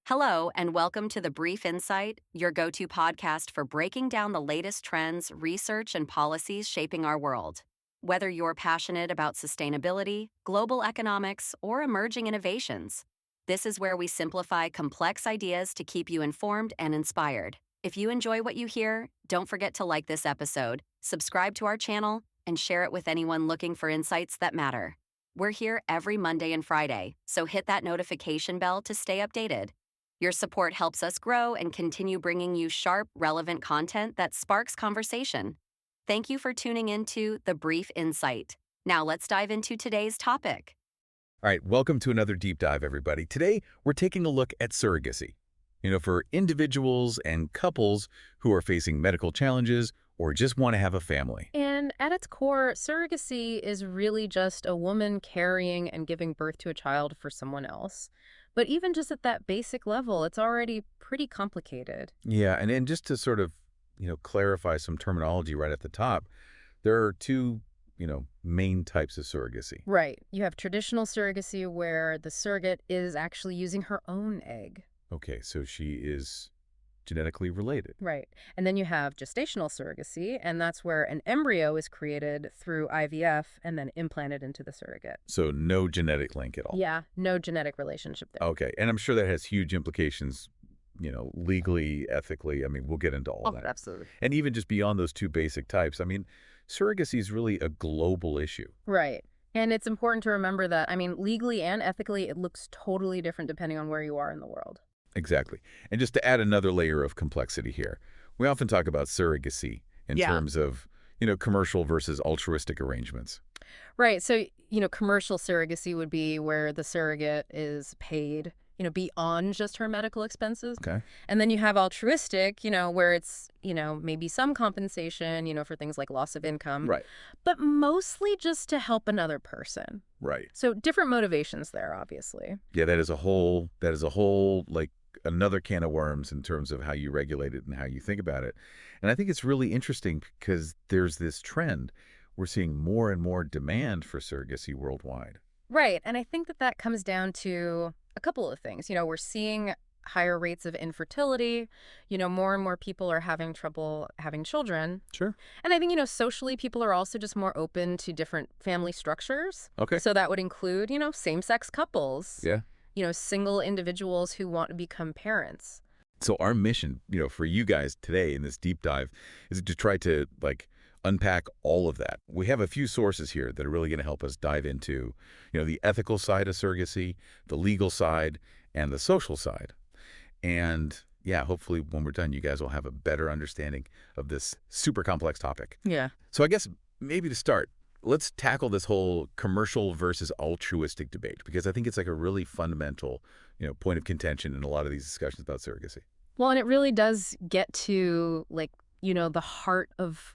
Hello, and welcome to The Brief Insight, your go to podcast for breaking down the latest trends, research, and policies shaping our world. Whether you're passionate about sustainability, global economics, or emerging innovations, this is where we simplify complex ideas to keep you informed and inspired. If you enjoy what you hear, don't forget to like this episode, subscribe to our channel, and share it with anyone looking for insights that matter. We're here every Monday and Friday, so hit that notification bell to stay updated. Your support helps us grow and continue bringing you sharp, relevant content that sparks conversation. Thank you for tuning into The Brief Insight. Now let's dive into today's topic. All right, welcome to another deep dive, everybody. Today, we're taking a look at surrogacy. For individuals and couples who are facing medical challenges or just want to have a family. And at its core, surrogacy is really just a woman carrying and giving birth to a child for someone else. But even just at that basic level, it's already pretty complicated. Yeah, and just to sort of, clarify some terminology right at the top, there are two, main types of surrogacy. Right. You have traditional surrogacy where the surrogate is actually using her own egg. Okay, so she is genetically related. Right. And then you have gestational surrogacy, and that's where an embryo is created through IVF and then implanted into the surrogate. So no genetic link at all. Yeah, no genetic relationship there. Okay, and I'm sure that has huge implications, legally, ethically. We'll get into all that. Absolutely. And even just beyond those two basic types, surrogacy is really a global issue. Right. And it's important to remember that, legally and ethically, it looks totally different depending on where you are in the world. Exactly. And just to add another layer of complexity here, we often talk about surrogacy in terms of, commercial versus altruistic arrangements. Right. So, commercial surrogacy would be where the surrogate is paid, beyond just her medical expenses. Okay. And then you have altruistic, where it's, maybe some compensation, for things like loss of income. Right. But mostly just to help another person. Right. So different motivations there, obviously. Yeah, that is a whole, like, another can of worms in terms of how you regulate it and how you think about it. And I think it's really interesting because there's this trend. We're seeing more and more demand for surrogacy worldwide. Right. And I think that comes down to a couple of things. We're seeing higher rates of infertility. More and more people are having trouble having children. Sure. And I think, socially, people are also just more open to different family structures. Okay. So that would include, same-sex couples. Yeah. Single individuals who want to become parents. So our mission, for you guys today in this deep dive is to try to, unpack all of that. We have a few sources here that are really going to help us dive into, the ethical side of surrogacy, the legal side, and the social side. And yeah, hopefully when we're done, you guys will have a better understanding of this super complex topic. Yeah. So I guess maybe to start, let's tackle this whole commercial versus altruistic debate, because I think it's like a really fundamental, point of contention in a lot of these discussions about surrogacy. Well, and it really does get to, the heart of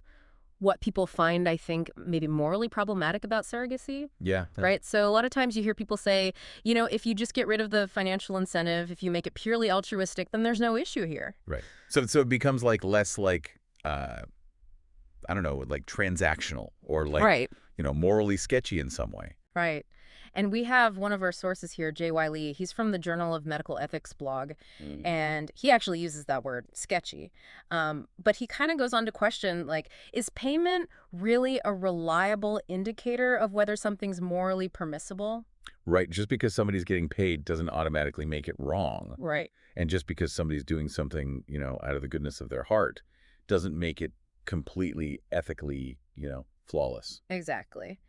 what people find, I think, maybe morally problematic about surrogacy. Yeah. Right? So a lot of times you hear people say, if you just get rid of the financial incentive, if you make it purely altruistic, then there's no issue here. Right. So it becomes less I don't know, transactional or right. Morally sketchy in some way. Right. And we have one of our sources here, J.Y. Lee. He's from the Journal of Medical Ethics blog, and he actually uses that word, sketchy. But he kind of goes on to question, is payment really a reliable indicator of whether something's morally permissible? Right. Just because somebody's getting paid doesn't automatically make it wrong. Right. And just because somebody's doing something, out of the goodness of their heart doesn't make it completely ethically, flawless. Exactly.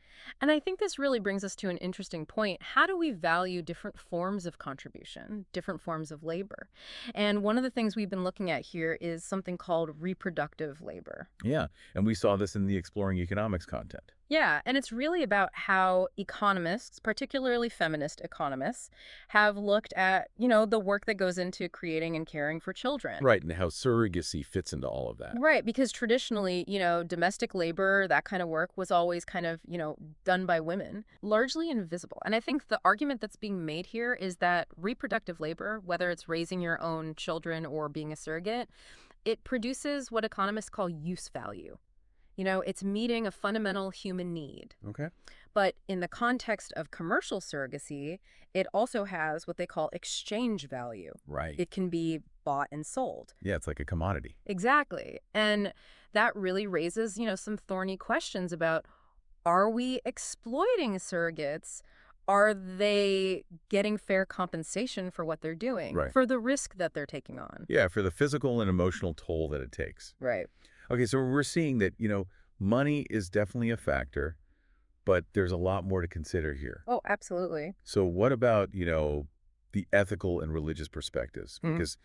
And I think this really brings us to an interesting point. How do we value different forms of contribution, different forms of labor? And one of the things we've been looking at here is something called reproductive labor. Yeah. And we saw this in the Exploring Economics content. Yeah, and it's really about how economists, particularly feminist economists, have looked at, the work that goes into creating and caring for children. Right, and how surrogacy fits into all of that. Right, because traditionally, domestic labor, that kind of work was always kind of, done by women, largely invisible. And I think the argument that's being made here is that reproductive labor, whether it's raising your own children or being a surrogate, it produces what economists call use value. It's meeting a fundamental human need. Okay. But in the context of commercial surrogacy, it also has what they call exchange value. Right. It can be bought and sold. Yeah, it's like a commodity. Exactly. And that really raises, some thorny questions about, are we exploiting surrogates? Are they getting fair compensation for what they're doing, Right. for the risk that they're taking on? Yeah, for the physical and emotional toll that it takes. Right. Okay, so we're seeing that, money is definitely a factor, but there's a lot more to consider here. Oh, absolutely. So what about, the ethical and religious perspectives? Mm. Because,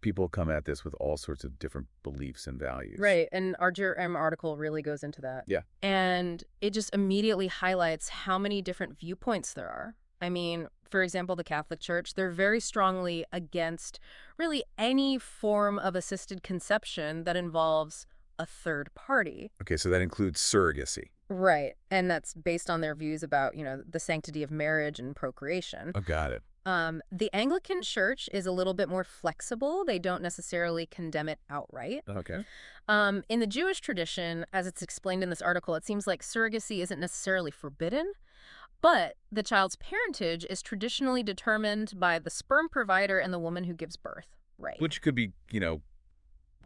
people come at this with all sorts of different beliefs and values. Right. And our GRM article really goes into that. Yeah. And it just immediately highlights how many different viewpoints there are. I mean, for example, the Catholic Church, they're very strongly against really any form of assisted conception that involves a third party. Okay, so that includes surrogacy. Right. And that's based on their views about, the sanctity of marriage and procreation. Oh, got it. The Anglican Church is a little bit more flexible. They don't necessarily condemn it outright. Okay. In the Jewish tradition, as it's explained in this article, it seems like surrogacy isn't necessarily forbidden, but the child's parentage is traditionally determined by the sperm provider and the woman who gives birth. Right. Which could be,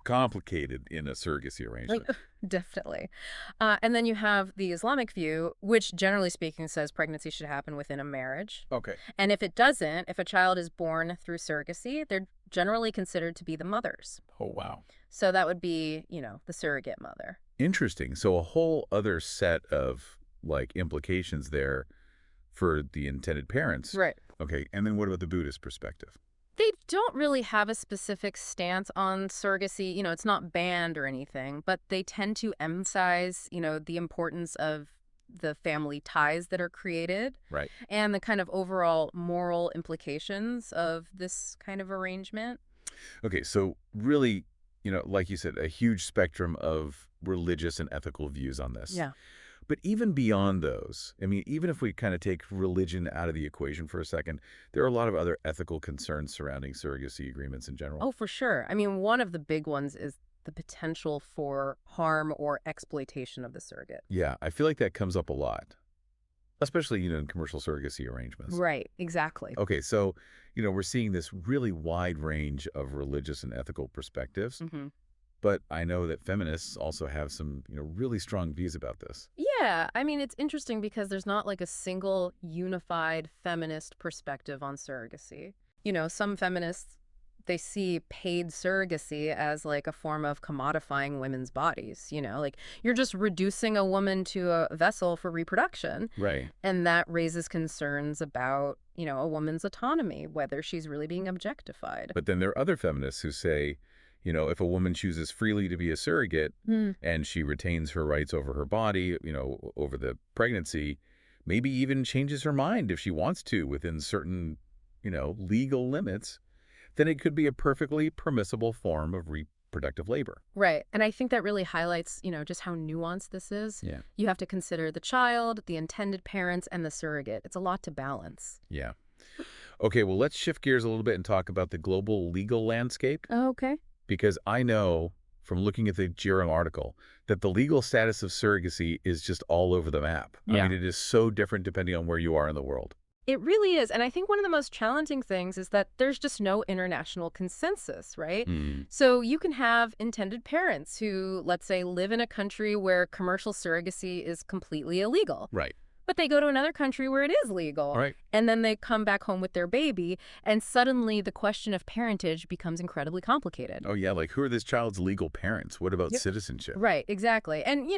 complicated in a surrogacy arrangement. Definitely. And then you have the Islamic view, which generally speaking says pregnancy should happen within a marriage. Okay. And if it doesn't, if a child is born through surrogacy, they're generally considered to be the mothers. Oh, wow. So that would be, the surrogate mother. Interesting. So a whole other set of, implications there for the intended parents. Right. Okay. And then what about the Buddhist perspective? They don't really have a specific stance on surrogacy. It's not banned or anything, but they tend to emphasize, the importance of the family ties that are created. Right. And the kind of overall moral implications of this kind of arrangement. Okay. So really, like you said, a huge spectrum of religious and ethical views on this. Yeah. But even beyond those, I mean, even if we kind of take religion out of the equation for a second, there are a lot of other ethical concerns surrounding surrogacy agreements in general. Oh, for sure. I mean, one of the big ones is the potential for harm or exploitation of the surrogate. Yeah, I feel like that comes up a lot, especially, in commercial surrogacy arrangements. Right, exactly. Okay, so, we're seeing this really wide range of religious and ethical perspectives. Mm-hmm. But I know that feminists also have some, really strong views about this. Yeah, I mean, it's interesting because there's not like a single unified feminist perspective on surrogacy. Some feminists, they see paid surrogacy as like a form of commodifying women's bodies, like you're just reducing a woman to a vessel for reproduction. Right. And that raises concerns about, a woman's autonomy, whether she's really being objectified. But then there are other feminists who say, if a woman chooses freely to be a surrogate and she retains her rights over her body, over the pregnancy, maybe even changes her mind if she wants to within certain, legal limits, then it could be a perfectly permissible form of reproductive labor. Right. And I think that really highlights, just how nuanced this is. Yeah. You have to consider the child, the intended parents, and the surrogate. It's a lot to balance. Yeah. Okay, well, let's shift gears a little bit and talk about the global legal landscape. Oh, okay. Because I know from looking at the GRM article that the legal status of surrogacy is just all over the map. Yeah. I mean, it is so different depending on where you are in the world. It really is. And I think one of the most challenging things is that there's just no international consensus, right? So you can have intended parents who, let's say, live in a country where commercial surrogacy is completely illegal. Right. But they go to another country where it is legal. Right. And then they come back home with their baby, and suddenly the question of parentage becomes incredibly complicated. Oh, yeah. Like, who are this child's legal parents? What about citizenship? Right, exactly. And,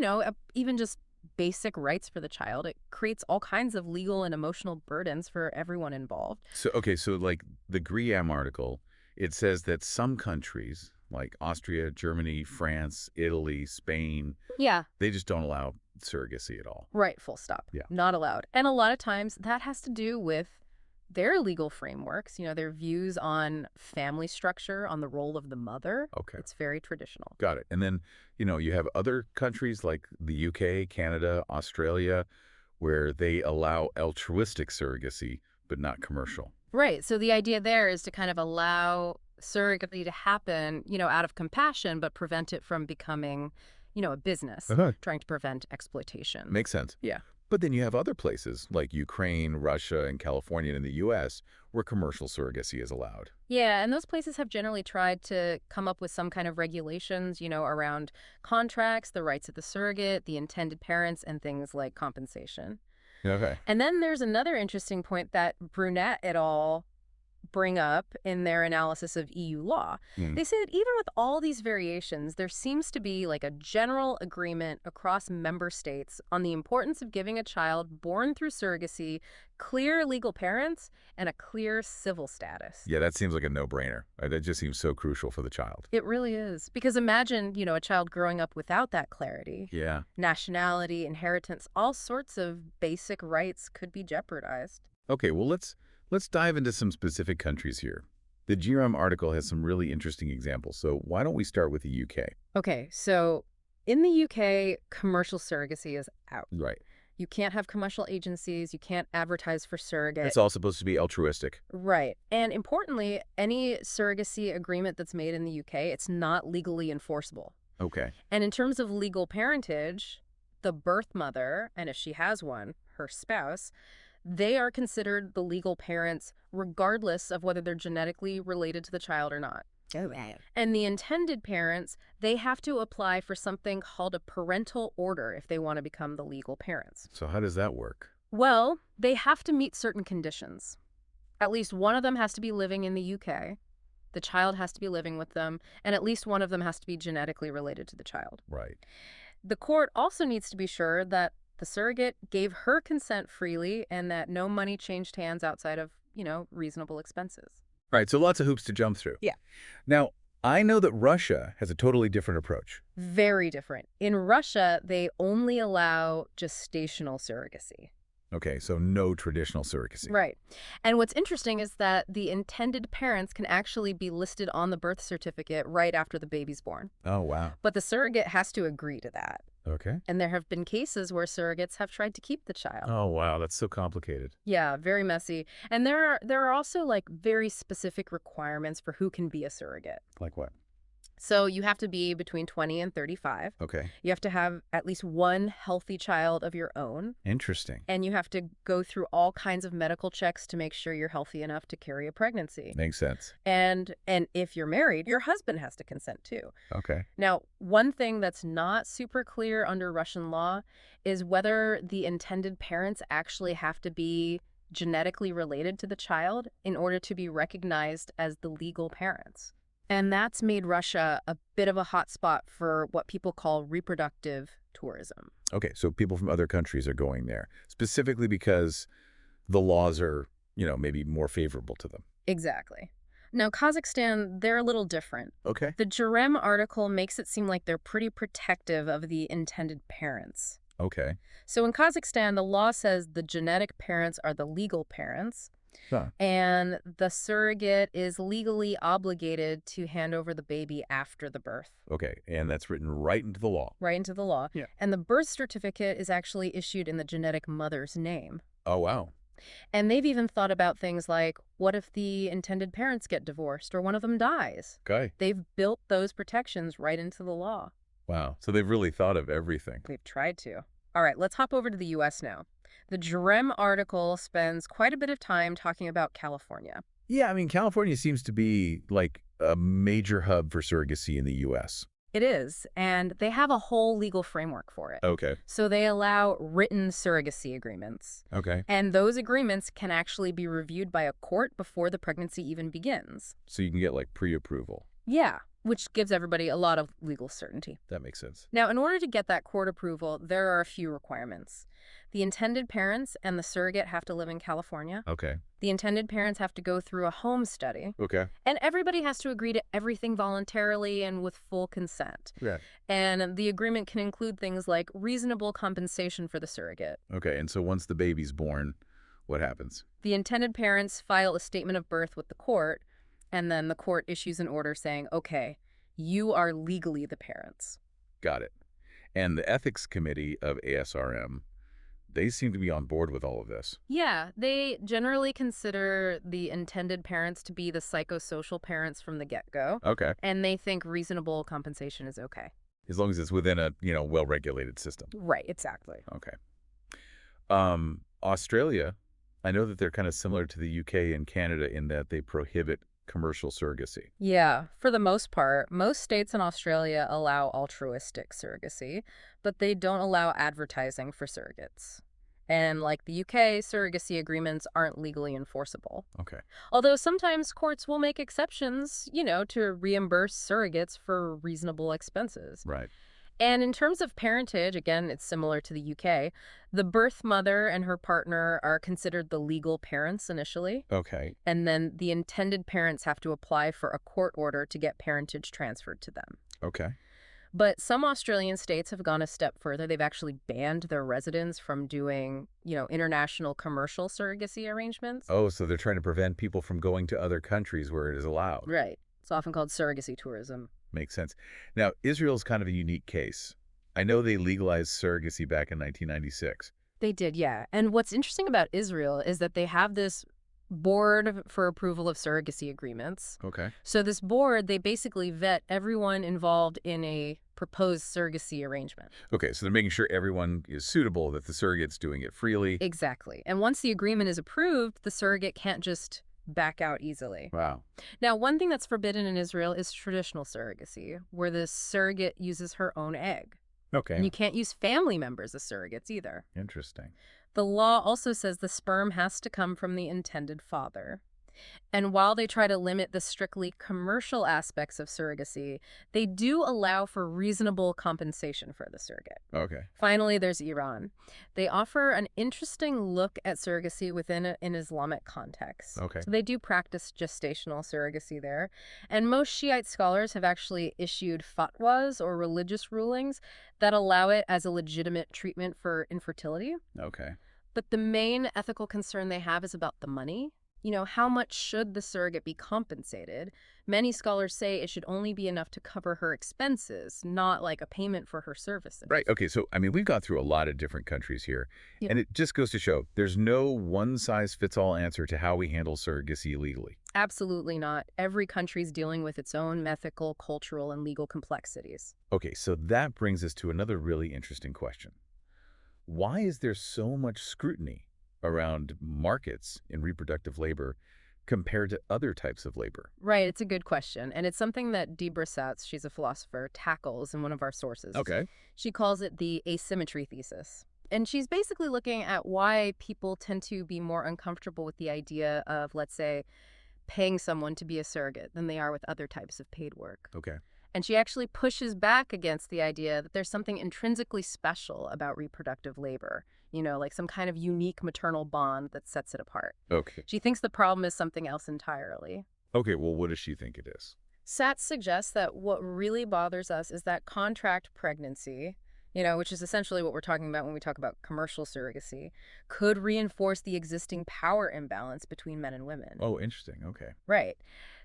even just basic rights for the child, it creates all kinds of legal and emotional burdens for everyone involved. So, okay, so like the GRM article, it says that some countries, like Austria, Germany, France, Italy, Spain, Yeah. they just don't allow surrogacy at all. Right, full stop. Yeah. Not allowed. And a lot of times that has to do with their legal frameworks, their views on family structure, on the role of the mother. Okay. It's very traditional. Got it. And then, you have other countries like the UK, Canada, Australia, where they allow altruistic surrogacy, but not commercial. Right. So the idea there is to kind of allow surrogacy to happen, out of compassion, but prevent it from becoming, a business, trying to prevent exploitation. Makes sense. Yeah. But then you have other places like Ukraine, Russia, and California in the U.S. where commercial surrogacy is allowed. Yeah, and those places have generally tried to come up with some kind of regulations, around contracts, the rights of the surrogate, the intended parents, and things like compensation. Okay. And then there's another interesting point that Brunette et al. Bring up in their analysis of EU law. Hmm. They say that even with all these variations, there seems to be like a general agreement across member states on the importance of giving a child born through surrogacy clear legal parents and a clear civil status. Yeah, that seems like a no-brainer. That just seems so crucial for the child. It really is. Because imagine, a child growing up without that clarity. Yeah. Nationality, inheritance, all sorts of basic rights could be jeopardized. Okay, well, let's dive into some specific countries here. The GRM article has some really interesting examples, so why don't we start with the UK? Okay, so in the UK, commercial surrogacy is out. Right. You can't have commercial agencies. You can't advertise for surrogate. It's all supposed to be altruistic. Right. And importantly, any surrogacy agreement that's made in the UK, it's not legally enforceable. Okay. And in terms of legal parentage, the birth mother, and if she has one, her spouse, they are considered the legal parents regardless of whether they're genetically related to the child or not. Oh, wow. And the intended parents, they have to apply for something called a parental order if they want to become the legal parents. So how does that work? Well, they have to meet certain conditions. At least one of them has to be living in the UK, the child has to be living with them, and at least one of them has to be genetically related to the child. Right. The court also needs to be sure that the surrogate gave her consent freely and that no money changed hands outside of, reasonable expenses. Right, so lots of hoops to jump through. Yeah. Now, I know that Russia has a totally different approach. Very different. In Russia, they only allow gestational surrogacy. Okay, so no traditional surrogacy. Right. And what's interesting is that the intended parents can actually be listed on the birth certificate right after the baby's born. Oh, wow. But the surrogate has to agree to that. Okay. And there have been cases where surrogates have tried to keep the child. Oh, wow, that's so complicated. Yeah, very messy. And there are also like very specific requirements for who can be a surrogate. Like what? So you have to be between 20 and 35. Okay. You have to have at least one healthy child of your own. Interesting. And you have to go through all kinds of medical checks to make sure you're healthy enough to carry a pregnancy. Makes sense. And if you're married, your husband has to consent too. Okay. Now, one thing that's not super clear under Russian law is whether the intended parents actually have to be genetically related to the child in order to be recognized as the legal parents. And that's made Russia a bit of a hotspot for what people call reproductive tourism. Okay, so people from other countries are going there, specifically because the laws are, maybe more favorable to them. Exactly. Now, Kazakhstan, they're a little different. Okay. The Jerem article makes it seem like they're pretty protective of the intended parents. Okay. So in Kazakhstan, the law says the genetic parents are the legal parents, Huh. and the surrogate is legally obligated to hand over the baby after the birth. Okay, and that's written right into the law. Right into the law. Yeah. And the birth certificate is actually issued in the genetic mother's name. Oh, wow. And they've even thought about things like, what if the intended parents get divorced or one of them dies? Okay. They've built those protections right into the law. Wow. So they've really thought of everything. They've tried to. All right, let's hop over to the U.S. now. The Jerem article spends quite a bit of time talking about California. Yeah, I mean, California seems to be like a major hub for surrogacy in the U.S. It is, and they have a whole legal framework for it. Okay. So they allow written surrogacy agreements. Okay. And those agreements can actually be reviewed by a court before the pregnancy even begins. So you can get like pre-approval. Yeah, which gives everybody a lot of legal certainty. That makes sense. Now, in order to get that court approval, there are a few requirements. The intended parents and the surrogate have to live in California. Okay. The intended parents have to go through a home study. Okay. And everybody has to agree to everything voluntarily and with full consent. Yeah. And the agreement can include things like reasonable compensation for the surrogate. Okay, and so once the baby's born, what happens? The intended parents file a statement of birth with the court, and then the court issues an order saying, okay, you are legally the parents. Got it. And the ethics committee of ASRM, they seem to be on board with all of this. Yeah, they generally consider the intended parents to be the psychosocial parents from the get-go, Okay. and they think reasonable compensation is okay. As long as it's within a, well-regulated system. Right, exactly. Okay. Australia, I know that they're kind of similar to the UK and Canada in that they prohibit commercial surrogacy. Yeah, for the most part, most states in Australia allow altruistic surrogacy, but they don't allow advertising for surrogates. And like the UK, surrogacy agreements aren't legally enforceable. Okay. Although sometimes courts will make exceptions, to reimburse surrogates for reasonable expenses. Right. And in terms of parentage, again, it's similar to the UK. The birth mother and her partner are considered the legal parents initially, Okay. and then the intended parents have to apply for a court order to get parentage transferred to them. Okay. But some Australian states have gone a step further. They've actually banned their residents from doing, international commercial surrogacy arrangements. Oh, so they're trying to prevent people from going to other countries where it is allowed. Right. It's often called surrogacy tourism. Makes sense. Now, Israel's kind of a unique case. I know they legalized surrogacy back in 1996. They did, yeah. And what's interesting about Israel is that they have this board for approval of surrogacy agreements. Okay. So this board, they basically vet everyone involved in a proposed surrogacy arrangement. Okay, so they're making sure everyone is suitable, that the surrogate's doing it freely. Exactly. And once the agreement is approved, the surrogate can't just back out easily. Wow. Now, one thing that's forbidden in Israel is traditional surrogacy, where the surrogate uses her own egg. Okay. And you can't use family members as surrogates either. Interesting. The law also says the sperm has to come from the intended father. And while they try to limit the strictly commercial aspects of surrogacy, they do allow for reasonable compensation for the surrogate. Okay. Finally, there's Iran. They offer an interesting look at surrogacy within an Islamic context. Okay. So they do practice gestational surrogacy there. And most Shiite scholars have actually issued fatwas or religious rulings that allow it as a legitimate treatment for infertility. Okay. But the main ethical concern they have is about the money. How much should the surrogate be compensated? Many scholars say it should only be enough to cover her expenses, not like a payment for her services. Right. Okay. So, I mean, we've gone through a lot of different countries here, Yeah. and it just goes to show there's no one-size-fits-all answer to how we handle surrogacy legally. Absolutely not. Every country's dealing with its own ethical, cultural, and legal complexities. Okay. So that brings us to another really interesting question. Why is there so much scrutiny around markets in reproductive labor compared to other types of labor? Right, it's a good question. And it's something that Debra Satz, she's a philosopher, tackles in one of our sources. Okay. She calls it the asymmetry thesis. And she's basically looking at why people tend to be more uncomfortable with the idea of, let's say, paying someone to be a surrogate than they are with other types of paid work. Okay. And she actually pushes back against the idea that there's something intrinsically special about reproductive labor, like some kind of unique maternal bond that sets it apart. Okay. She thinks the problem is something else entirely. Okay. Well, what does she think it is? Satz suggests that what really bothers us is that contract pregnancy, which is essentially what we're talking about when we talk about commercial surrogacy, could reinforce the existing power imbalance between men and women. Oh, interesting. Okay. Right.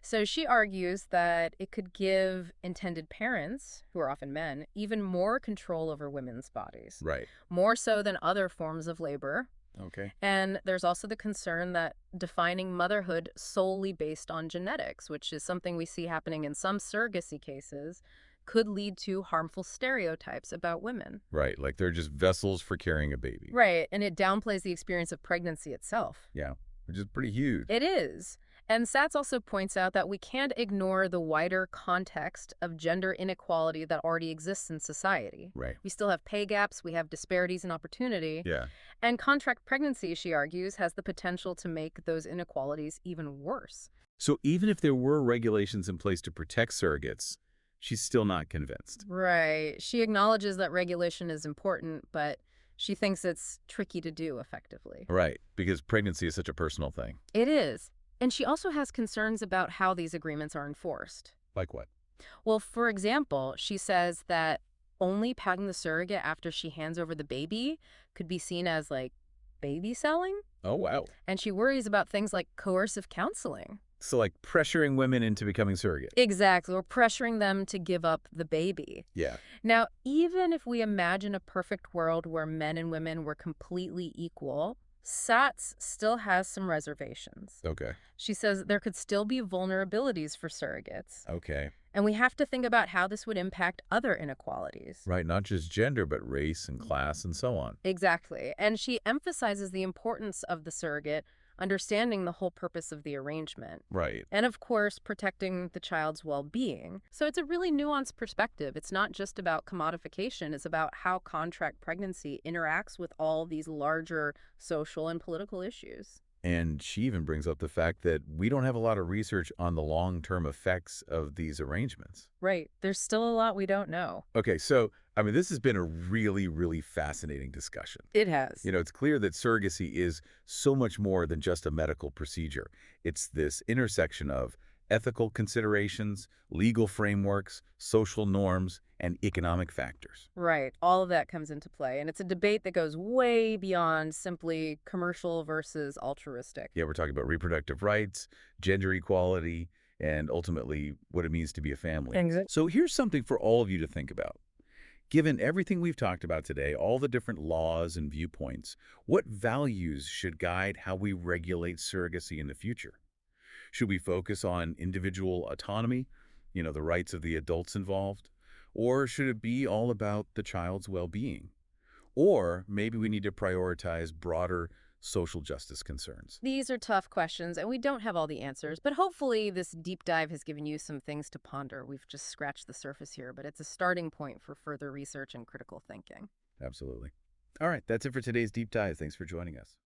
So she argues that it could give intended parents, who are often men, even more control over women's bodies, Right. more so than other forms of labor. Okay. And there's also the concern that defining motherhood solely based on genetics, which is something we see happening in some surrogacy cases, could lead to harmful stereotypes about women. Right. Like they're just vessels for carrying a baby. Right. And it downplays the experience of pregnancy itself. Yeah. Which is pretty huge. It is. And Satz also points out that we can't ignore the wider context of gender inequality that already exists in society. Right. We still have pay gaps, we have disparities in opportunity. Yeah. And contract pregnancy, she argues, has the potential to make those inequalities even worse. So even if there were regulations in place to protect surrogates, she's still not convinced. Right. She acknowledges that regulation is important, but she thinks it's tricky to do effectively. Right. Because pregnancy is such a personal thing. It is. And she also has concerns about how these agreements are enforced. Like what? Well, for example, she says that only patting the surrogate after she hands over the baby could be seen as like baby selling. Oh, wow. And she worries about things like coercive counseling. So like pressuring women into becoming surrogate. Exactly, or pressuring them to give up the baby. Yeah. Now, even if we imagine a perfect world where men and women were completely equal, Satz still has some reservations. Okay. She says there could still be vulnerabilities for surrogates. Okay. And we have to think about how this would impact other inequalities. Right, not just gender, but race and class and so on. Exactly. And she emphasizes the importance of the surrogate, understanding the whole purpose of the arrangement. Right. And of course, protecting the child's well being. So it's a really nuanced perspective. It's not just about commodification, it's about how contract pregnancy interacts with all these larger social and political issues. And she even brings up the fact that we don't have a lot of research on the long-term effects of these arrangements. Right. There's still a lot we don't know. Okay, so, I mean, this has been a really, really fascinating discussion. It has. It's clear that surrogacy is so much more than just a medical procedure. It's this intersection of ethical considerations, legal frameworks, social norms, and economic factors. Right. All of that comes into play. And it's a debate that goes way beyond simply commercial versus altruistic. Yeah, we're talking about reproductive rights, gender equality, and ultimately what it means to be a family. Exactly. So here's something for all of you to think about. Given everything we've talked about today, all the different laws and viewpoints, what values should guide how we regulate surrogacy in the future? Should we focus on individual autonomy, the rights of the adults involved? Or should it be all about the child's well-being? Or maybe we need to prioritize broader social justice concerns. These are tough questions, and we don't have all the answers, but hopefully this deep dive has given you some things to ponder. We've just scratched the surface here, but it's a starting point for further research and critical thinking. Absolutely. All right, that's it for today's deep dive. Thanks for joining us.